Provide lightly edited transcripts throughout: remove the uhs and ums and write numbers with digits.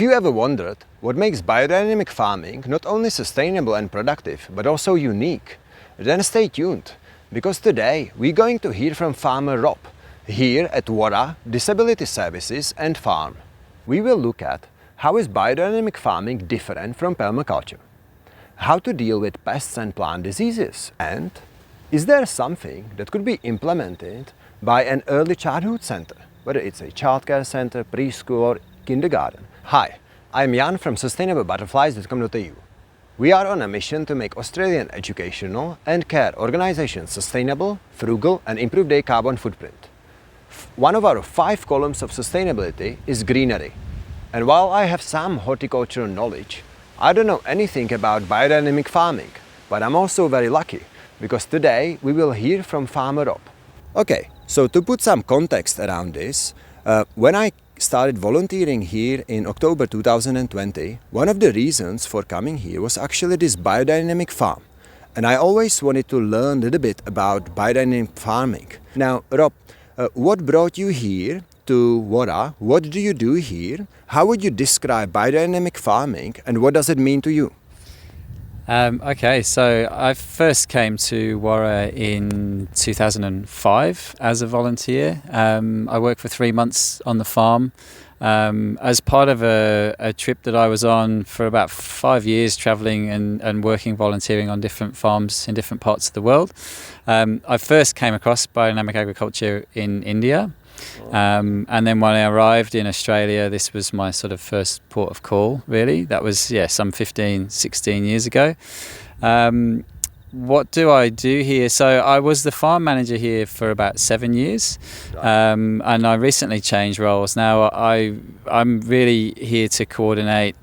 Have you ever wondered what makes biodynamic farming not only sustainable and productive, but also unique? Then stay tuned, because today we're going to hear from farmer Rob, here at Warrah Disability Services and Farm. We will look at how is biodynamic farming different from permaculture, how to deal with pests and plant diseases, and is there something that could be implemented by an early childhood center, whether it's a childcare center, preschool or kindergarten. Hi, I'm Jan from sustainablebutterflies.com.au. We are on a mission to make Australian educational and care organizations sustainable, frugal and improve their carbon footprint. One of our 5 columns of sustainability is greenery. And while I have some horticultural knowledge, I don't know anything about biodynamic farming, but I'm also very lucky because today we will hear from farmer Rob. Okay, so to put some context around this, when I started volunteering here in October 2020, one of the reasons for coming here was actually this biodynamic farm. And I always wanted to learn a little bit about biodynamic farming. Now, Rob, what brought you here to Warrah? What do you do here? How would you describe biodynamic farming and what does it mean to you? Okay, so I first came to Warrah in 2005 as a volunteer. I worked for 3 months on the farm as part of a trip that I was on for about 5 years, travelling and working, volunteering on different farms in different parts of the world. I first came across biodynamic agriculture in India. And then when I arrived in Australia, this was my sort of first port of call, really. That was, some 15, 16 years ago. What do I do here? So I was the farm manager here for about 7 years, and I recently changed roles. Now I'm really here to coordinate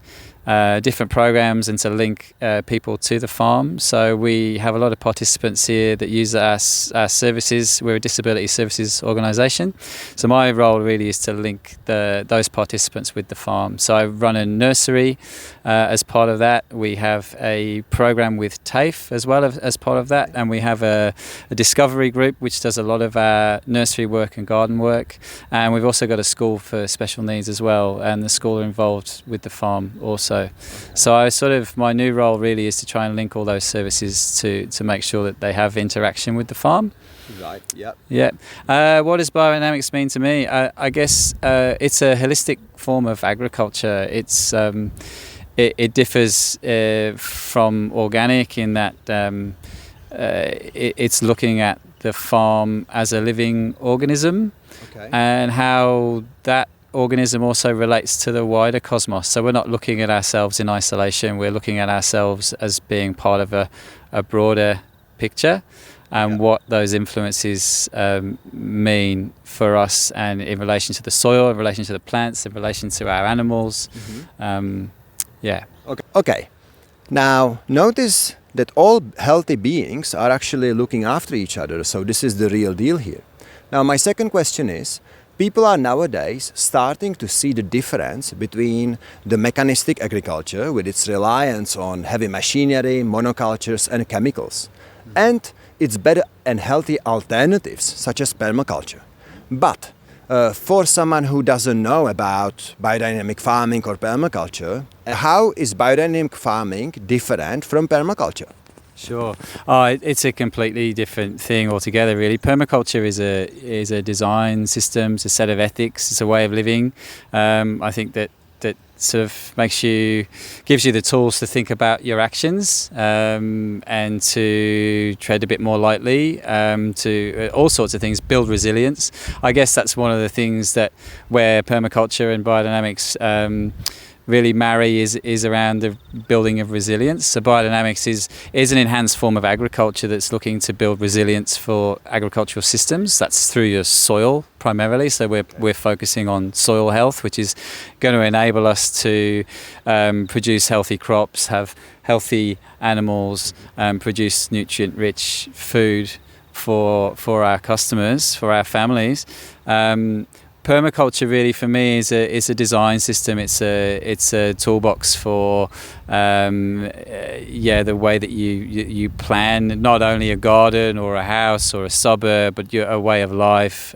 different programs and to link people to the farm. So we have a lot of participants here that use our services. We're a disability services organisation. So my role really is to link those participants with the farm. So I run a nursery as part of that. We have a program with TAFE as well as part of that. And we have a discovery group which does a lot of our nursery work and garden work. And we've also got a school for special needs as well. And the school are involved with the farm also. So my new role really is to try and link all those services to make sure that they have interaction with the farm. Right, yep. Yeah. What does biodynamics mean to me? I guess it's a holistic form of agriculture. It differs from organic in that it's looking at the farm as a living organism, okay, and how that organism also relates to the wider cosmos. So we're not looking at ourselves in isolation, we're looking at ourselves as being part of a broader picture and what those influences mean for us and in relation to the soil, in relation to the plants, in relation to our animals. Okay. Now notice that all healthy beings are actually looking after each other, so this is the real deal here. Now my second question is, people are nowadays starting to see the difference between the mechanistic agriculture with its reliance on heavy machinery, monocultures and chemicals, and its better and healthy alternatives such as permaculture. But for someone who doesn't know about biodynamic farming or permaculture, how is biodynamic farming different from permaculture? Sure. It's a completely different thing altogether, really. Permaculture is a design system, it's a set of ethics, it's a way of living. I think that sort of gives you the tools to think about your actions and to tread a bit more lightly, to all sorts of things, build resilience. I guess that's one of the things where permaculture and biodynamics really marry is around the building of resilience. So biodynamics is an enhanced form of agriculture that's looking to build resilience for agricultural systems. That's through your soil primarily. So we're focusing on soil health, which is going to enable us to produce healthy crops, have healthy animals, produce nutrient-rich food for our customers, for our families. Permaculture really for me is a design system. It's a toolbox for the way that you plan not only a garden or a house or a suburb, but a way of life.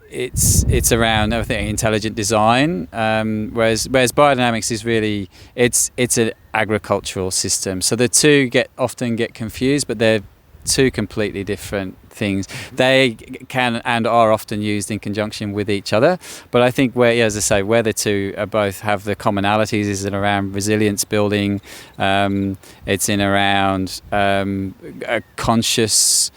it's around, I think, intelligent design, whereas biodynamics is really it's an agricultural system. So the two often get confused, but they're two completely different things. They can and are often used in conjunction with each other. But I think as I say, where the two are both have the commonalities is in around resilience building. It's in around a conscious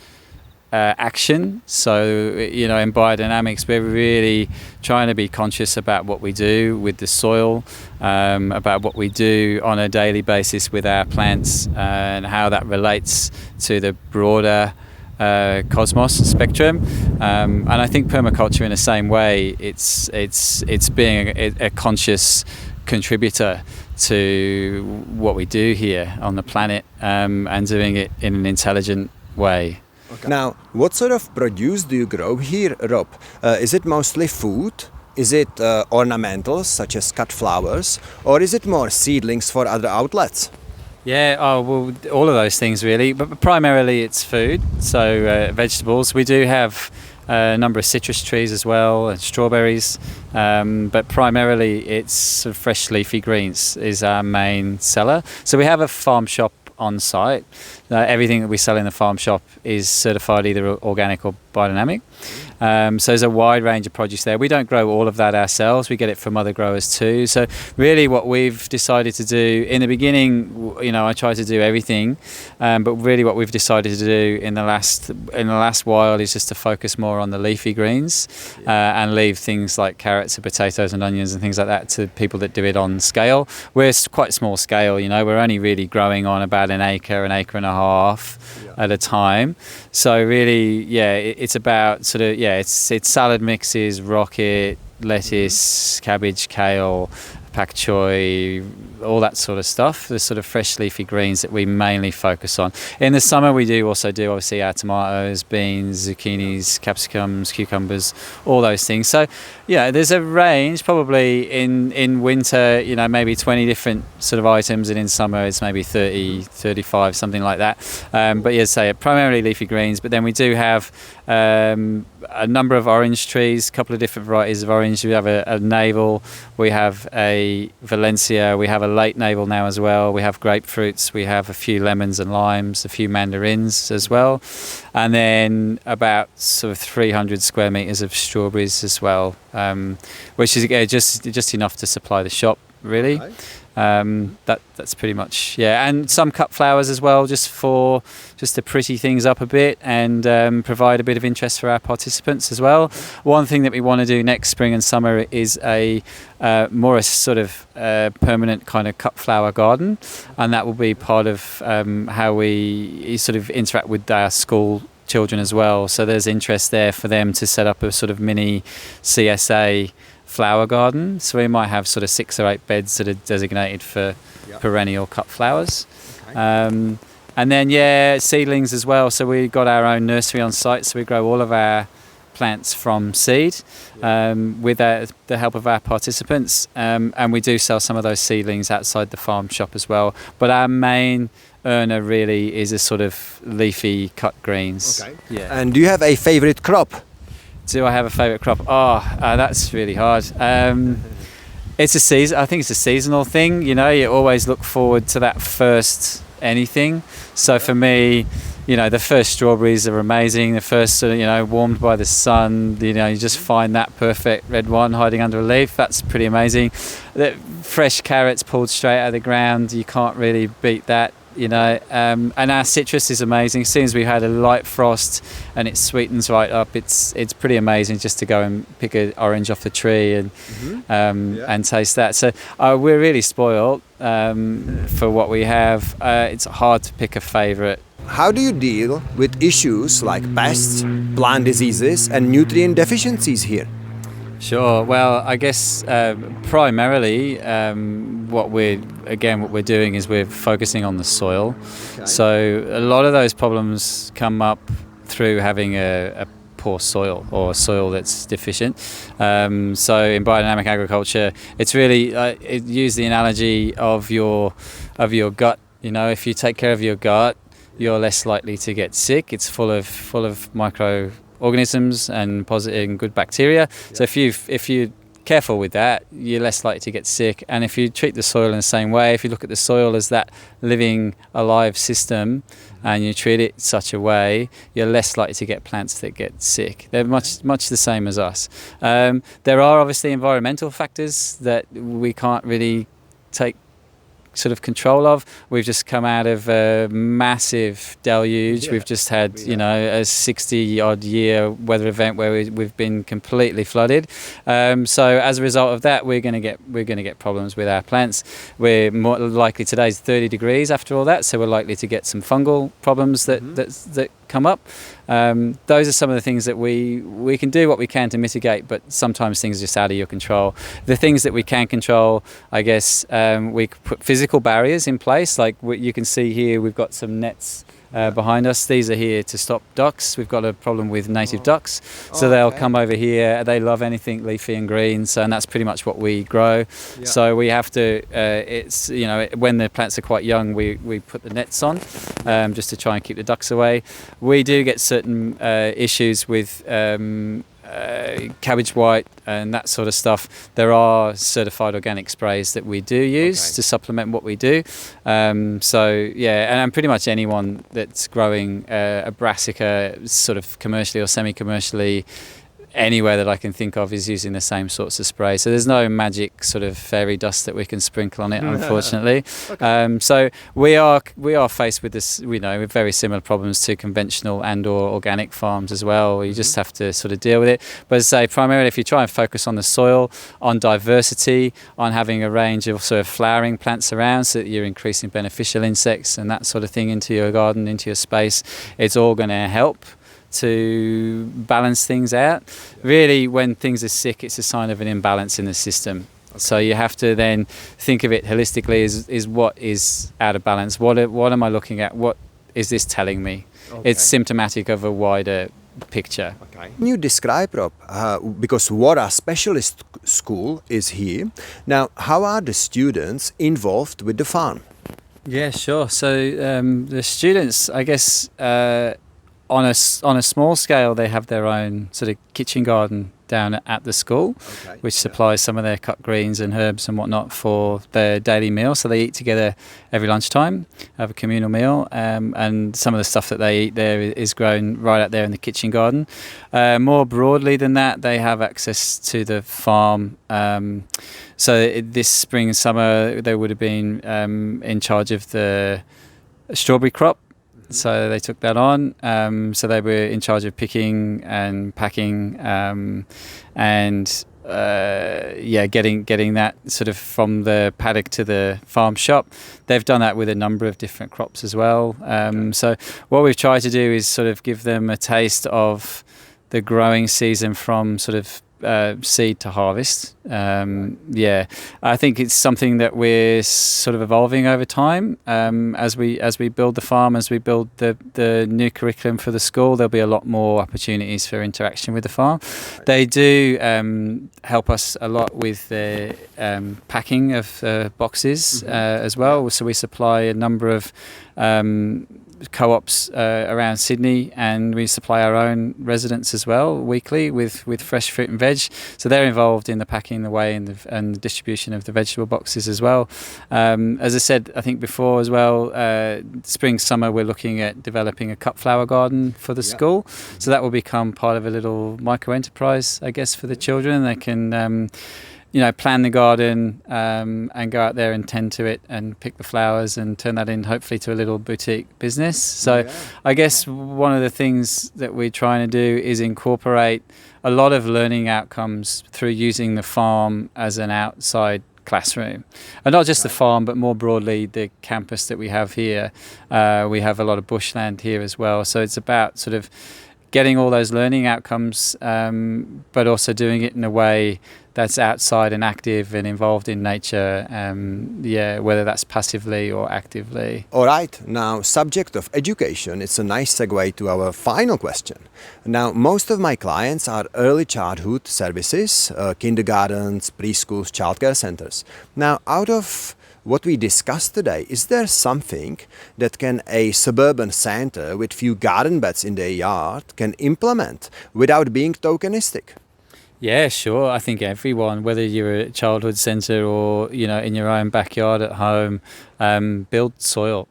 action. So, in biodynamics, we're really trying to be conscious about what we do with the soil, about what we do on a daily basis with our plants, and how that relates to the broader cosmos spectrum. And I think permaculture, in the same way, it's being a conscious contributor to what we do here on the planet, and doing it in an intelligent way. Okay. Now, what sort of produce do you grow here, Rob? Is it mostly food? Is it ornamentals, such as cut flowers? Or is it more seedlings for other outlets? Yeah, well, all of those things really, but primarily it's food, so vegetables. We do have a number of citrus trees as well, and strawberries, but primarily it's sort of fresh leafy greens is our main seller. So we have a farm shop on site. Everything that we sell in the farm shop is certified either organic or biodynamic. So there's a wide range of produce there. We don't grow all of that ourselves. We get it from other growers too. So really what we've decided to do in the beginning, I try to do everything, but really what we've decided to do in the last while is just to focus more on the leafy greens, and leave things like carrots and potatoes and onions and things like that to people that do it on scale. We're quite small scale, we're only really growing on about an acre and a half at a time. So really, it's about sort of, it's salad mixes, rocket, lettuce, cabbage, kale, pak choi, all that sort of stuff, the sort of fresh leafy greens that we mainly focus on. In the summer we do obviously our tomatoes, beans, zucchinis, capsicums, cucumbers, all those things. So there's a range, probably in winter, maybe 20 different sort of items, and in summer it's maybe 30, 35, something like that. But primarily leafy greens, but then we do have a number of orange trees, a couple of different varieties of orange. We have a navel, we have a Valencia, we have a late navel now as well, we have grapefruits, we have a few lemons and limes, a few mandarins as well, and then about sort of 300 square meters of strawberries as well, which is just enough to supply the shop really. Okay. That's pretty much, and some cut flowers as well, just to pretty things up a bit and provide a bit of interest for our participants as well. One thing that we want to do next spring and summer is a sort of permanent kind of cut flower garden, and that will be part of how we sort of interact with our school children as well. So there's interest there for them to set up a sort of mini CSA flower garden. So we might have sort of 6 or 8 beds that are designated for perennial cut flowers. Okay. And then seedlings as well. So we got our own nursery on site, so we grow all of our plants from seed, with the help of our participants, and we do sell some of those seedlings outside the farm shop as well. But our main earner really is a sort of leafy cut greens. Okay. And do you have a favorite crop? Do I have a favourite crop? That's really hard. It's a season. I think it's a seasonal thing. You always look forward to that first anything. So for me, the first strawberries are amazing. The first, warmed by the sun. You just find that perfect red one hiding under a leaf. That's pretty amazing. The fresh carrots pulled straight out of the ground. You can't really beat that. And our citrus is amazing. As soon as we had a light frost and it sweetens right up, it's pretty amazing just to go and pick an orange off the tree and taste that. So we're really spoiled for what we have. It's hard to pick a favourite. How do you deal with issues like pests, plant diseases and nutrient deficiencies here? Sure. Well, I guess primarily what we're doing is we're focusing on the soil. Okay. So a lot of those problems come up through having a poor soil or soil that's deficient. So in biodynamic agriculture, it's really use the analogy of your gut. If you take care of your gut, you're less likely to get sick. It's full of organisms and positive and good bacteria. So if you careful with that, you're less likely to get sick. And if you treat the soil in the same way, if you look at the soil as that living, alive system, and you treat it such a way, you're less likely to get plants that get sick. They're much the same as us. There are obviously environmental factors that we can't really take sort of control of. We've just come out of a massive deluge. We've just had, you know, a 60-odd year weather event where we've been completely flooded. So as a result of that, we're going to get problems with our plants. We're more likely, today's 30 degrees after all that, so we're likely to get some fungal problems that come up. Those are some of the things that we can do what we can to mitigate, but sometimes things are just out of your control. The things that we can control, I guess, we put physical barriers in place. Like you can see here, we've got some nets behind us. These are here to stop ducks. We've got a problem with native ducks, so they'll come over here. They love anything leafy and green, so, and that's pretty much what we grow. So we have to, it's, you know, when the plants are quite young, we put the nets on just to try and keep the ducks away. We do get certain issues with cabbage white and that sort of stuff. There are certified organic sprays that we do use to supplement what we do. So yeah, and pretty much anyone that's growing a brassica sort of commercially or semi-commercially anywhere that I can think of is using the same sorts of spray. So there's no magic sort of fairy dust that we can sprinkle on it, unfortunately. So we are faced with this, you know, with very similar problems to conventional and or organic farms as well. You just have to sort of deal with it. But as I say, primarily if you try and focus on the soil, on diversity, on having a range of sort of flowering plants around so that you're increasing beneficial insects and that sort of thing into your garden, into your space, it's all going to help to balance things out. Really, when things are sick, it's a sign of an imbalance in the system. So you have to then think of it holistically is what is out of balance. What am I looking at? What is this telling me? It's symptomatic of a wider picture. Can you describe, Rob, because Warrah Specialist School is here. Now, how are the students involved with the farm? Yeah, sure. So the students, I guess, on a small scale, they have their own sort of kitchen garden down at the school, which supplies some of their cut greens and herbs and whatnot for their daily meal. So they eat together every lunchtime, have a communal meal, and some of the stuff that they eat there is grown right out there in the kitchen garden. More broadly than that, they have access to the farm. So this spring and summer, they would have been in charge of the strawberry crop. So they took that on. So they were in charge of picking and packing, and getting that sort of from the paddock to the farm shop. They've done that with a number of different crops as well. So what we've tried to do is sort of give them a taste of the growing season from sort of seed to harvest. I think it's something that we're sort of evolving over time. As we build the farm, as we build the new curriculum for the school, there'll be a lot more opportunities for interaction with the farm. They do help us a lot with the packing of boxes as well. So we supply a number of co-ops around Sydney, and we supply our own residents as well weekly with fresh fruit and veg. So they're involved in the packing, the weighing, and the distribution of the vegetable boxes as well. As I said, I think before as well, spring, summer, we're looking at developing a cut flower garden for the school. So that will become part of a little micro enterprise, I guess, for the children. They can plan the garden and go out there and tend to it and pick the flowers and turn that in hopefully to a little boutique business. So I guess one of the things that we're trying to do is incorporate a lot of learning outcomes through using the farm as an outside classroom. And not just the farm, but more broadly the campus that we have here. We have a lot of bushland here as well. So it's about sort of getting all those learning outcomes, but also doing it in a way that's outside and active and involved in nature, whether that's passively or actively. All right, now subject of education, it's a nice segue to our final question. Now, most of my clients are early childhood services, kindergartens, preschools, childcare centers. Now, out of what we discussed today, is there something that can a suburban center with few garden beds in their yard can implement without being tokenistic? Yeah, sure. I think everyone, whether you're a childhood centre or, you know, in your own backyard at home, build soil.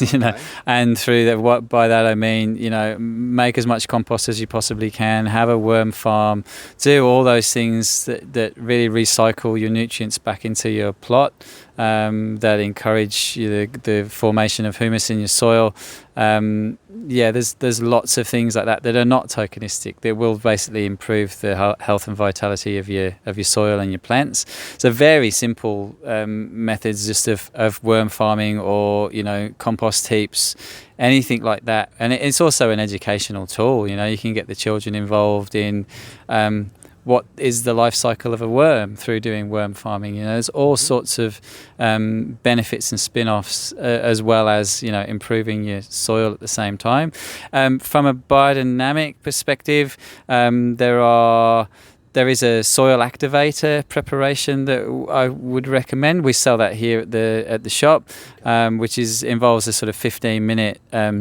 You know, Okay. and through that, what by that I mean, you know, make as much compost as you possibly can, have a worm farm, do all those things that really recycle your nutrients back into your plot, that encourage the formation of humus in your soil. Yeah, there's lots of things like that are not tokenistic, that will basically improve the health and vitality of your soil and your plants. So very simple methods just of worm farming, or, you know, compost heaps, anything like that. And it's also an educational tool. You know, you can get the children involved in what is the life cycle of a worm through doing worm farming. You know, there's all sorts of benefits and spin-offs, as well as, you know, improving your soil at the same time. From a biodynamic perspective, there is a soil activator preparation that I would recommend. We sell that here at the shop, which involves a sort of 15-minute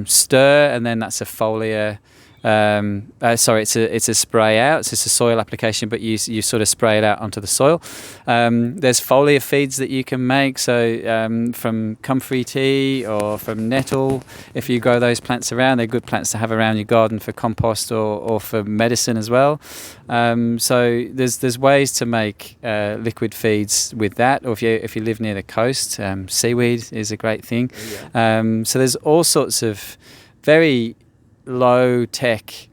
stir, and then that's a foliar. It's a spray out. So it's a soil application, but you sort of spray it out onto the soil. There's foliar feeds that you can make. So from comfrey tea or from nettle, if you grow those plants around, they're good plants to have around your garden for compost or for medicine as well. So there's ways to make liquid feeds with that. Or if you live near the coast, seaweed is a great thing. So there's all sorts of very low tech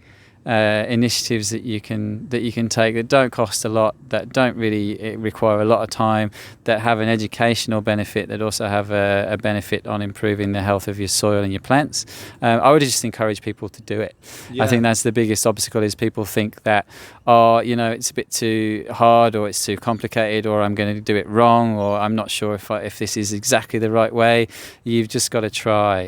initiatives that you can take, that don't cost a lot, that don't really require a lot of time, that have an educational benefit, that also have a benefit on improving the health of your soil and your plants. I would just encourage people to do it. I think that's the biggest obstacle, is people think that, you know, it's a bit too hard, or it's too complicated, or I'm going to do it wrong, or I'm not sure if this is exactly the right way. You've just got to try.